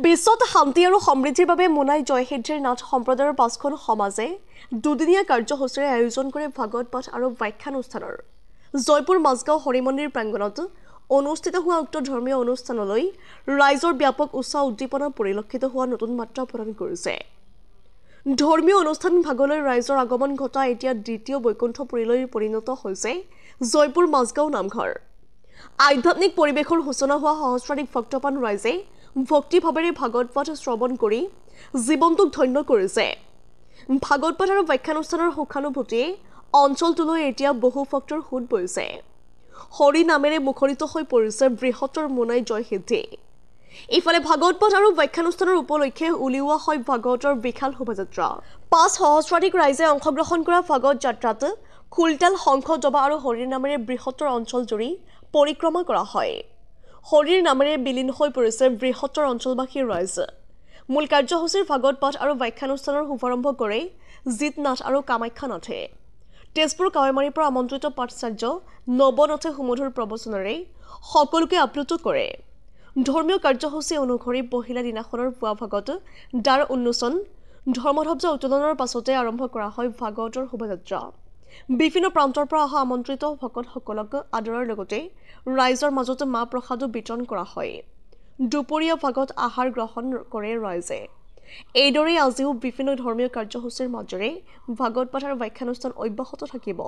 বিশ্বত শান্তি আৰু সমৃদ্ধিৰ বাবে মোনাই জয়সিদ্ধিৰ নাথ সম্প্ৰদায়ৰ ৫খন সমাজে দুদিনীয়া কাৰ্যসূচীৰে আয়োজন কৰে ভাগৱত পাঠ আৰু ব্যাখ্যানুষ্ঠানৰ জয়পুৰ মাজগাঁও হৰি মন্দিৰ প্ৰাংগণত অনুষ্ঠিত হোৱা উক্ত ধৰ্মীয় অনুষ্ঠানলৈ ৰাইজৰ ব্যাপক উৎসাহ উদ্দীপনা পৰিলক্ষিত হোৱা নতুন মাত্ৰা প্ৰদান কৰিছে। ধৰ্মীয় অনুষ্ঠান ভাগলৈ ৰাইজৰ আগমন ঘটা এতিয়া দ্বিতীয় বৈকুণ্ঠপুৰীলৈ পৰিণত হৈছে জয়পুৰ মাজগাঁও নামঘৰ। আধ্যাত্মিক পৰিৱেশৰ সূচনা হোৱা সহস্ৰাধিক ভক্তপান ৰাইজে ভক্তিভাৱেৰে ভাগৱত পাঠ শ্ৰৱণ কৰি জীৱনটোক ধন্য কৰিছে। ভাগৱত পাঠ আৰু ব্যাখ্যানুষ্ঠানৰ সুখানুভূতিয়ে অঞ্চলটোলৈ এতিয়া বহু ভক্তৰ সোঁত বৈছে। হৰি নামেৰে মুখৰিত হৈ পৰিছে বৃহত্তৰ মোনাই জয়সিদ্ধি। ইফালে ভাগৱত পাঠ আৰু ব্যাখ্যানুষ্ঠানৰ উপলক্ষে উলিওৱা হয় ভাগৱতৰ বিশাল শোভাযাত্ৰা। ৫ সহস্ৰাধিক ৰাইজে অংশগ্ৰহণ কৰা ভাগৱত যাত্ৰাত খোলতাল, শংখ, দবা আৰু হৰিৰ নামেৰে বৃহত্তৰ অঞ্চলজুৰি পৰিক্ৰমা কৰা হয়। হৰিৰ নামেৰে বিলীন হৈ পৰিছে বৃহত্তৰ অঞ্চলবাসীৰ ৰাইজ। মূল কাৰ্যসূচীৰ ভাগৱত পাঠ আৰু ব্যাখ্যানুষ্ঠানৰ শুভাৰম্ভ কৰে জিতনাথ আৰু কামাখ্যা নাথে। তেজপুৰ কাৱৈমাৰীৰ পৰা আমন্ত্ৰিত পাঠচাৰ্য নৱনাথে সুমধুৰ প্ৰবচনেৰে সকলোকে আপ্লুত কৰে। ধৰ্মীয় কাৰ্যসূচী অনুসৰি পহিলা দিনাখনৰ পুৱা ভাগত দ্বাৰ উন্মোচন, ধৰ্মধ্বজা উত্তোলনৰ পাছতে আৰম্ভ কৰা হয় ভাগৱতৰ শোভাযাত্ৰা। বিভিন্ন প্ৰান্তৰ পৰা অহা আমন্ত্ৰিত ভকতসকলক আদৰৰ লগতে ৰাইজৰ মাজত মাহ প্ৰসাদো বিতৰণ কৰা হয়। দুপৰীয়া ভাগত আহাৰ গ্ৰহণ কৰে ৰাইজে। এইদৰে আজিও বিভিন্ন ধৰ্মীয় কাৰ্যসূচীৰ মাজেৰে ভাগৱত পাঠ আৰু ব্যাখ্যানুষ্ঠান অব্যাহত থাকিব।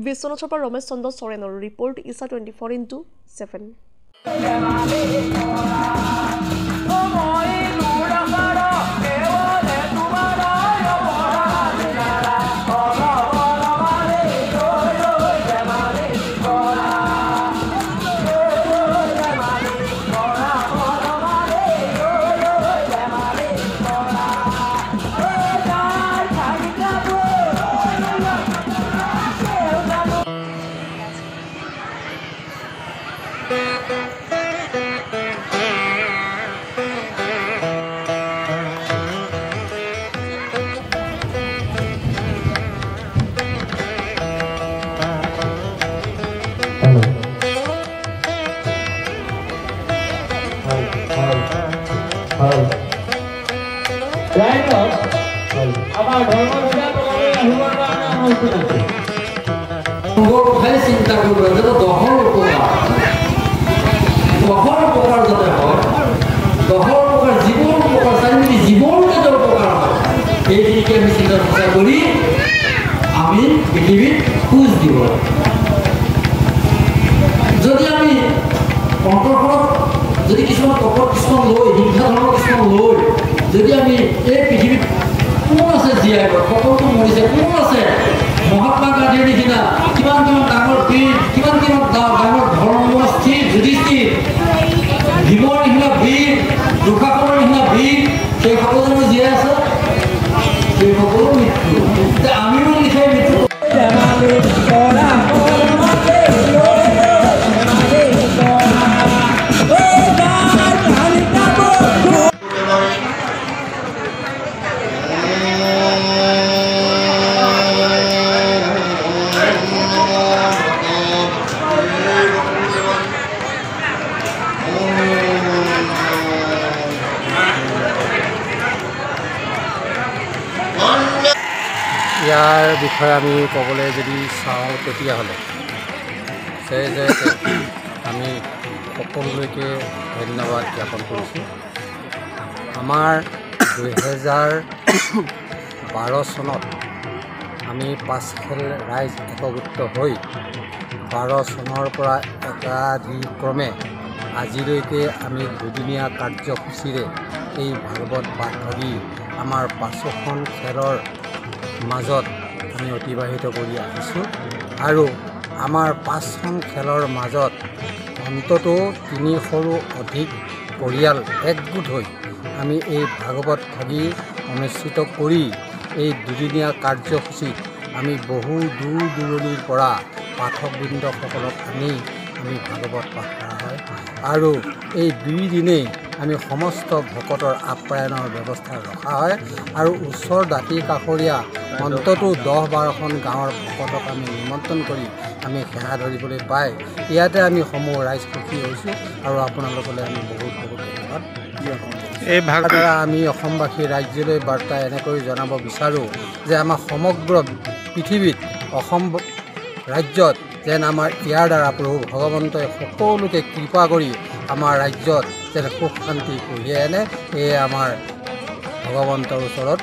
বিশ্বনাথৰ পৰা ৰমেশ চন্দ্ৰ চৰেণৰ ৰিপৰ্ট, ইছা 24x7। চিন্তা করব যে দহর উপকার যাতে হয়, দহর উপকার জীবন উপকার চাই, জীবনকে যে উপকার হয় সেইদিকে আমি চিন্তা চর্চা করি আমি পৃথিবীত খোঁজ দিব। যদি আমি অন্তৰখনত যদি কিছুমান তপত কিছুমান লৈ, শিক্ষা ধৰ্ম কিছুমান লৈ যদি আমি এই পৃথিৱীত কোন আছে জীয়াই সকলোতো মৰিছে, কোন আছে মহাত্মা গান্ধীৰ নিচিনা কিমান ডাঙৰ বীৰ, কিমান ডাঙৰ ধৰ্মস্থিৰ যুধিষ্ঠিৰ, ভীমৰ নিচিনা বীৰ, দুঃশাসনৰ নিচিনা বীৰ, সেই সকলো জীয়াই আছে? সেই সকলো মৃত্যু। আমিও নিশ্চয় মৃত্যু। ইয়াৰ বিষয়ে আমি ক'বলৈ যদি চাওঁ তেতিয়াহ'লে যে আমি সকলোলৈকে ধন্যবাদ জ্ঞাপন কৰিছোঁ। আমাৰ 2012 চনত আমি 5 খেল ৰাইজ একগোট হৈ 12 চনৰ পৰা একাধিক্ৰমে আজিলৈকে আমি দুদিনীয়া কাৰ্যসূচীৰে এই ভাগৱত পাঠ ভাগি আমাৰ 5খন খেলৰ মাজত আমি অতিবাহিত কৰি আহিছোঁ আৰু আমাৰ 5খন খেলৰ মাজত অন্ততঃ 300ৰো অধিক পৰিয়াল একগোট হৈ আমি এই ভাগৱত ভাগি অনুষ্ঠিত কৰি এই দুদিনীয়া কাৰ্যসূচীত আমি বহু দূৰ দূৰণিৰ পৰা পাঠকবৃন্দসকলক আনি আমি ভাগৱত পাঠ কৰা হয় আৰু এই 2 দিনেই আমি সমস্ত ভকতৰ আপ্যায়নৰ ব্যৱস্থা ৰখা হয় আৰু ওচৰ দাঁতি কাষৰীয়া অন্ততঃ 10-12খন গাঁৱৰ ভকতক আমি নিমন্ত্ৰণ কৰি আমি সেৱা ধৰিবলৈ পাই ইয়াতে আমি সমূহ ৰাইজ সুখী হৈছোঁ আৰু আপোনালোকলৈ আমি বহুত বহুত ধন্যবাদ এই ভাগ দ্বাৰা আমি অসমবাসী ৰাজ্যলৈ বাৰ্তা এনেকৈ জনাব বিচাৰোঁ যে আমাৰ সমগ্ৰ পৃথিৱীত অসম ৰাজ্যত যেন আমাৰ ইয়াৰ দ্বাৰা প্ৰভু ভগৱন্তই সকলোকে কৃপা কৰি আমাৰ ৰাজ্যত যেন সুখ শান্তি কঢ়িয়াই আনে এয়ে আমাৰ ভগৱন্তৰ ওচৰত